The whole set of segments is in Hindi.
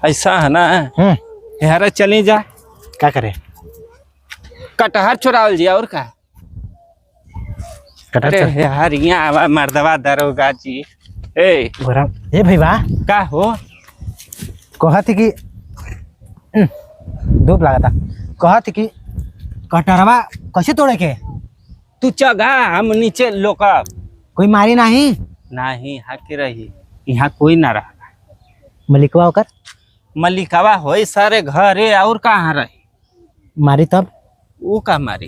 ऐसा है ना। यार चली जा। क्या करे? कटहर चुरावल जी और का। अरे यार यहाँ मर्दवा दरोगा जी। ए भैया का हो कहती कि धूप लगा था। कहती कि कटहरवा कैसे तोड़े के? तू चगा हम नीचे लोका। कोई मारी नहीं? नहीं हाके रही यहाँ कोई ना रहा। मलिकवा होकर मलिकवा हो सारे घरे और कहाँ रही? मारी तब वो का मारी?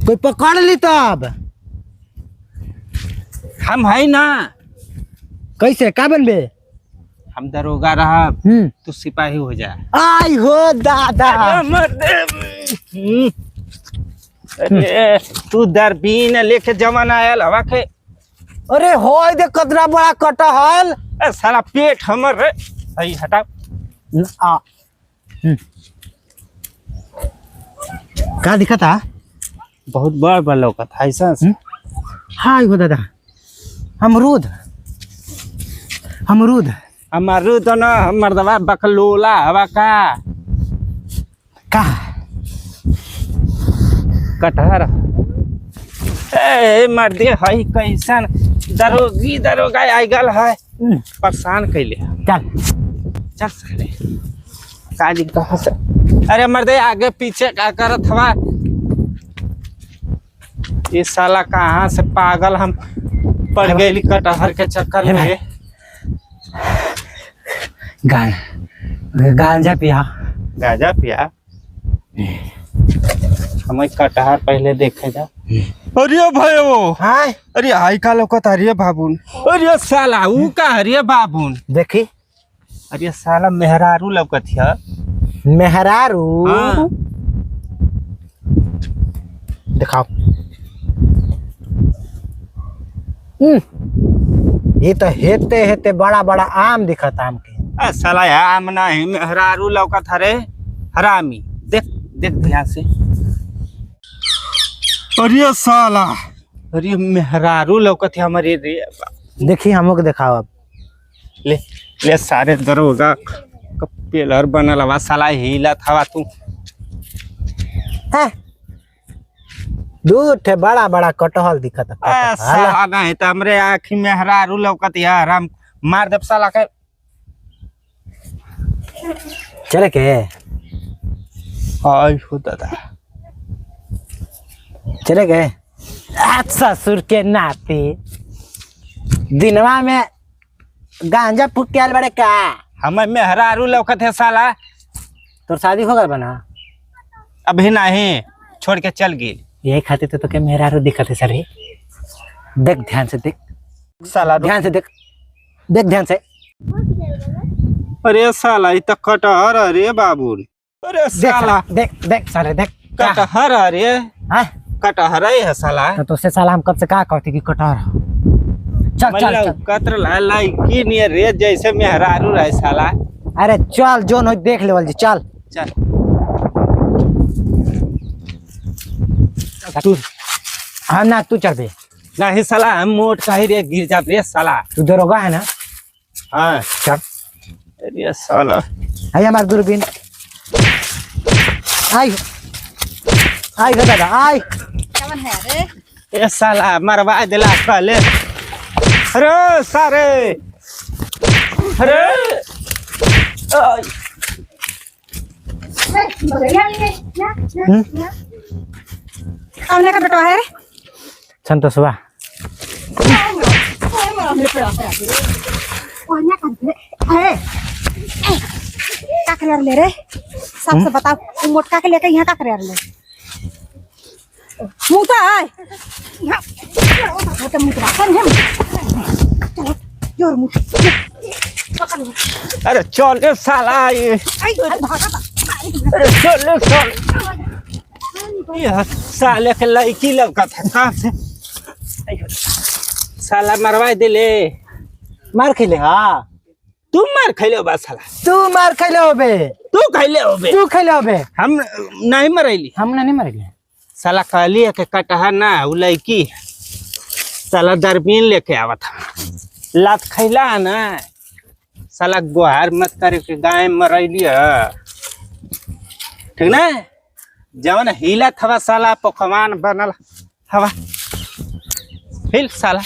कोई पकड़ ली तब? हम है ना। कैसे का बनबे? हम दरोगा रहा तू सिपाही हो जा। आई हो दादा। अरे तू दरबीन लेके जवान आयल हवा के। अरे हो दे कतरा बड़ा कटहल। साला पेट हमर रे। आई हटा। का दिखा था? बहुत बड़ बड़ लौका था ऐसा। हाय हो दादा। अमरूद अमरूद अमरूद तो ना मर्दवा बकलोला हवा का कटहर। ए मर्दे है कैसन दरोगा आई गल है परेशान कैले। चल चल साले काजी कहाँ से। अरे मर्दे आगे पीछे का करत हवा। ये साला कहाँ से पागल हम पड़ गई कटहर के चक्कर में। गांजा पिया। गांजा पिया? हमें कटहर पहले देखे जा। अरे भाई हाय। अरे आई का लौकत अरे बाबून। अरे साला ऊ का अरे बाबून देखी। अरे साला मेहरारू लौकत है। मेहरारू? हाँ। दिखाओ। ये तो हेते हेते बड़ा बड़ा आम दिखत आम के। साला आम नहीं मेहरारू लौकत हरे हरामी। देख देख ध्यान से। अरे साला अरे मेहरारू लौकत है हमारे रे। देखी हमो के दिखाओ अब। ले ले सारे दरोगा पेलर बनल हवा साला हिला था तू। दू ठे बड़ा बड़ा कटहल दिखत है। साला नहीं तो हमरे आँखी में मेहरारू लौकत यार। हम मार दे साला के। चले के? आई हो दादा। चले गए? ससुर के नाती दिनवा में गांजा फूक के आल बड़े का? हमें मेहरारू लौकत है साला। तोर शादी हो गल बना? अभी नहीं छोड़ के चल गई। यही खातिर तो के मेहरारू दिखत है सर। देख ध्यान से देख साला ध्यान से देख देख ध्यान से। अरे साला ये तो कटहर अरे बाबू। अरे साला देख देख साले देख कटहर अरे। हाँ कटहर है साला। तो तुझसे साला हम कब से कहा कहते कि कटहर। चल चल चल। कतर लाई की नहीं रे जैसे मेहरारू रहे साला। अरे चल जोन हो देख लेवल जी। चल चल तू। हाँ ना तू चल बे। नहीं साला हम मोट का ही रे गिर जा रे साला। तू दरोगा है ना? हाँ चल। अरे साला आई हमार दूरबीन। आई आई हो दादा आई। ये साला मरवा दिला पहले। अरे सारे अरे हमने का बेटा है संतोषवा। क्या कर ले रे? सबसे बताओ तुम मोटका के लेके यहाँ क्या कर ले? मुँह है तो मुँह है जोर मुँह। अरे चल साला ये। अरे चल चल ये साले के लड़की लौका था कहाँ से। साला मरवा दिले। मार खेले? हाँ तुम मार खैले बा साला। तू मार खैले होबे। तू खैले होबे। तू खैले होबे। हम नहीं मरैली। हमने नहीं मरैली। साला कहली है कि कटहर ना वो लड़की साला दरबीन लेके आवा था। लात खैला ना साला गुहार मत करे के गाय मरैली है ठीक ना जवन हिला थवा साला पकवान बनल हवा हिल साला